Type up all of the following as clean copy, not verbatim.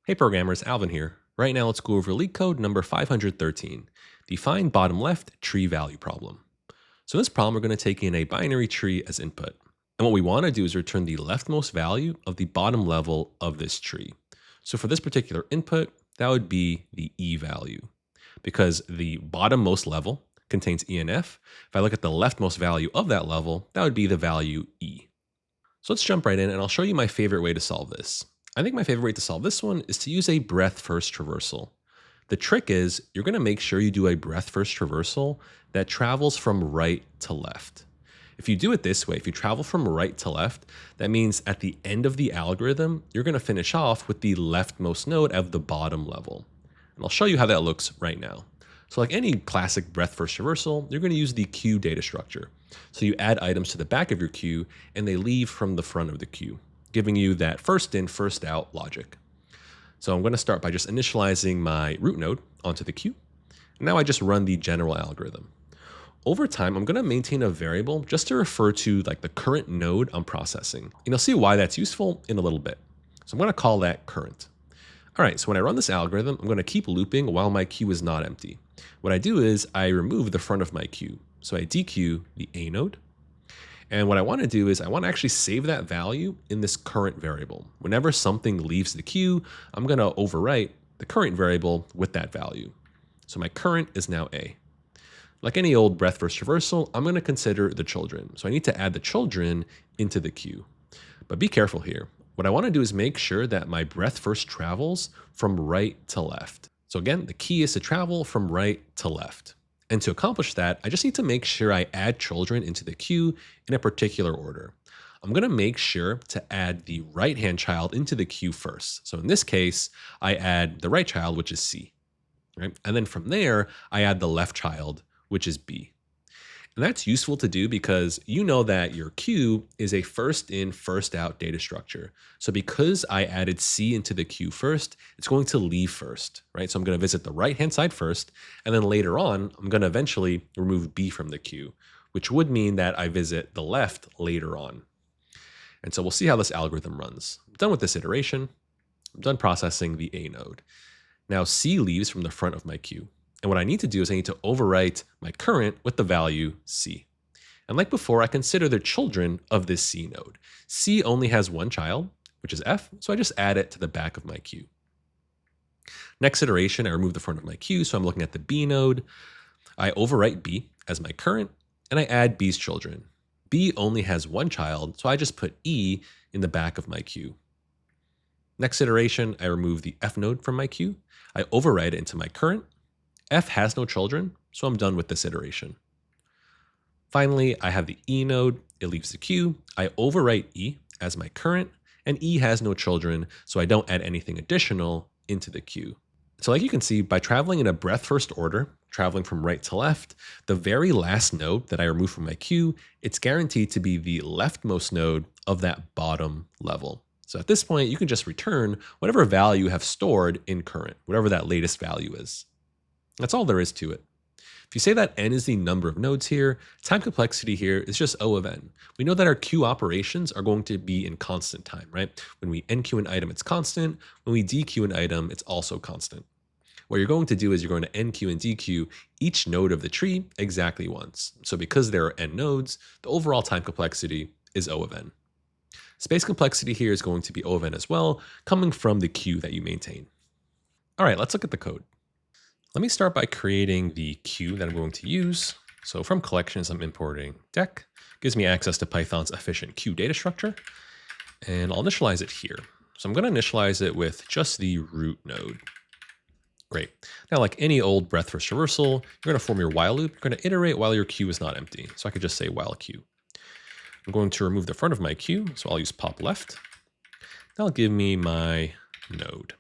Hey programmers, Alvin here. Right now let's go over LeetCode number 513, the find bottom left tree value problem. So in this problem, we're going to take in a binary tree as input. And what we want to do is return the leftmost value of the bottom level of this tree. So for this particular input, that would be the E value. Because the bottommost level contains E and F, if I look at the leftmost value of that level, that would be the value E. So let's jump right in and I'll show you my favorite way to solve this. I think my favorite way to solve this one is to use a breadth first traversal. The trick is you're going to make sure you do a breadth first traversal that travels from right to left. If you do it this way, if you travel from right to left, that means at the end of the algorithm, you're going to finish off with the leftmost node of the bottom level. And I'll show you how that looks right now. So like any classic breadth first traversal, you're going to use the queue data structure. So you add items to the back of your queue and they leave from the front of the queue, giving you that first in, first out logic. So I'm going to start by just initializing my root node onto the queue. Now I just run the general algorithm. Over time, I'm going to maintain a variable just to refer to like the current node I'm processing. And you'll see why that's useful in a little bit. So I'm going to call that current. All right, so when I run this algorithm, I'm going to keep looping while my queue is not empty. What I do is I remove the front of my queue. So I dequeue the A node. And what I want to do is I want to actually save that value in this current variable. Whenever something leaves the queue, I'm going to overwrite the current variable with that value. So my current is now A. Like any old breadth first traversal, I'm going to consider the children. So I need to add the children into the queue. But be careful here. What I want to do is make sure that my breadth first travels from right to left. So again, the key is to travel from right to left. And to accomplish that, I just need to make sure I add children into the queue in a particular order. I'm going to make sure to add the right-hand child into the queue first. So in this case, I add the right child, which is C. Right? And then from there, I add the left child, which is B. And that's useful to do because you know that your queue is a first in, first out data structure. So because I added C into the queue first, it's going to leave first, right? So I'm going to visit the right-hand side first, and then later on, I'm going to eventually remove B from the queue, which would mean that I visit the left later on. And so we'll see how this algorithm runs. I'm done with this iteration. I'm done processing the A node. Now C leaves from the front of my queue. And what I need to do is I need to overwrite my current with the value C. And like before, I consider the children of this C node. C only has one child, which is F, so I just add it to the back of my queue. Next iteration, I remove the front of my queue, so I'm looking at the B node. I overwrite B as my current, and I add B's children. B only has one child, so I just put E in the back of my queue. Next iteration, I remove the F node from my queue. I overwrite it into my current. F has no children, so I'm done with this iteration. Finally, I have the E node. It leaves the queue. I overwrite E as my current, and E has no children, so I don't add anything additional into the queue. So like you can see, by traveling in a breadth first order, traveling from right to left, the very last node that I remove from my queue, it's guaranteed to be the leftmost node of that bottom level. So at this point, you can just return whatever value you have stored in current, whatever that latest value is. That's all there is to it. If you say that n is the number of nodes here, time complexity here is just O of n. We know that our queue operations are going to be in constant time, right? When we enqueue an item, it's constant. When we dequeue an item, it's also constant. What you're going to do is you're going to enqueue and dequeue each node of the tree exactly once. So because there are n nodes, the overall time complexity is O of n. Space complexity here is going to be O of n as well, coming from the queue that you maintain. All right, let's look at the code. Let me start by creating the queue that I'm going to use. So from collections, I'm importing deck. Gives me access to Python's efficient queue data structure. And I'll initialize it here. So I'm going to initialize it with just the root node. Great. Now, like any old breadth first traversal, you're going to form your while loop. You're going to iterate while your queue is not empty. So I could just say while queue. I'm going to remove the front of my queue. So I'll use pop left. That'll give me my node.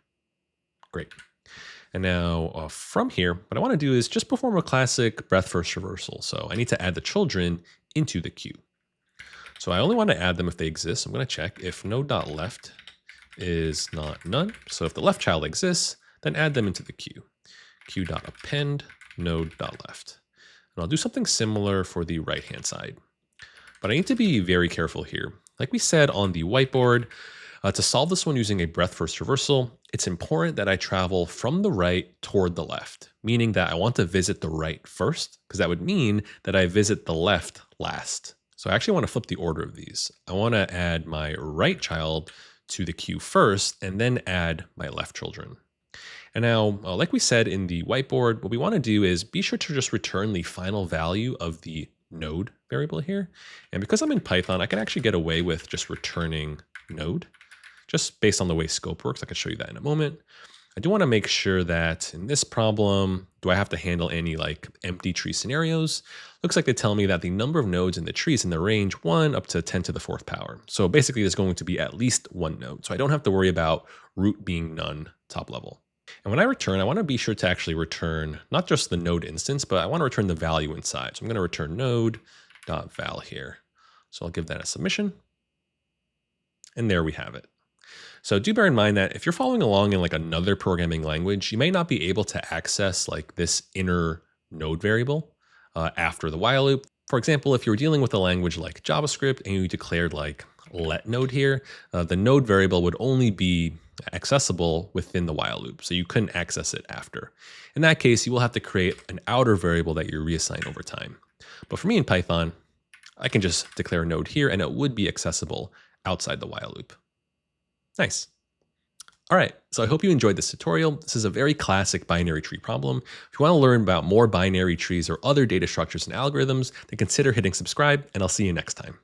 Great. And now from here, what I want to do is just perform a classic breadth first traversal. So I need to add the children into the queue. So I only want to add them if they exist. I'm going to check if node.left is not none. So if the left child exists, then add them into the queue. Queue.append node.left. And I'll do something similar for the right-hand side. But I need to be very careful here. Like we said on the whiteboard, To solve this one using a breadth first reversal, it's important that I travel from the right toward the left, meaning that I want to visit the right first, because that would mean that I visit the left last. So I actually want to flip the order of these. I want to add my right child to the queue first, and then add my left children. And now, like we said in the whiteboard, what we want to do is be sure to just return the final value of the node variable here. And because I'm in Python, I can actually get away with just returning node, just based on the way scope works. I can show you that in a moment. I do want to make sure that in this problem, do I have to handle any like empty tree scenarios? Looks like they tell me that the number of nodes in the tree is in the range 1 up to 10 to the 4th power. So basically there's going to be at least one node. So I don't have to worry about root being none top level. And when I return, I want to be sure to actually return not just the node instance, but I want to return the value inside. So I'm going to return node.val here. So I'll give that a submission. And there we have it. So do bear in mind that if you're following along in like another programming language, you may not be able to access like this inner node variable after the while loop. For example, if you're dealing with a language like JavaScript and you declared like let node here, the node variable would only be accessible within the while loop. So you couldn't access it after. In that case, you will have to create an outer variable that you reassign over time. But for me in Python, I can just declare a node here and it would be accessible outside the while loop. Nice. All right, so I hope you enjoyed this tutorial. This is a very classic binary tree problem. If you want to learn about more binary trees or other data structures and algorithms, then consider hitting subscribe, and I'll see you next time.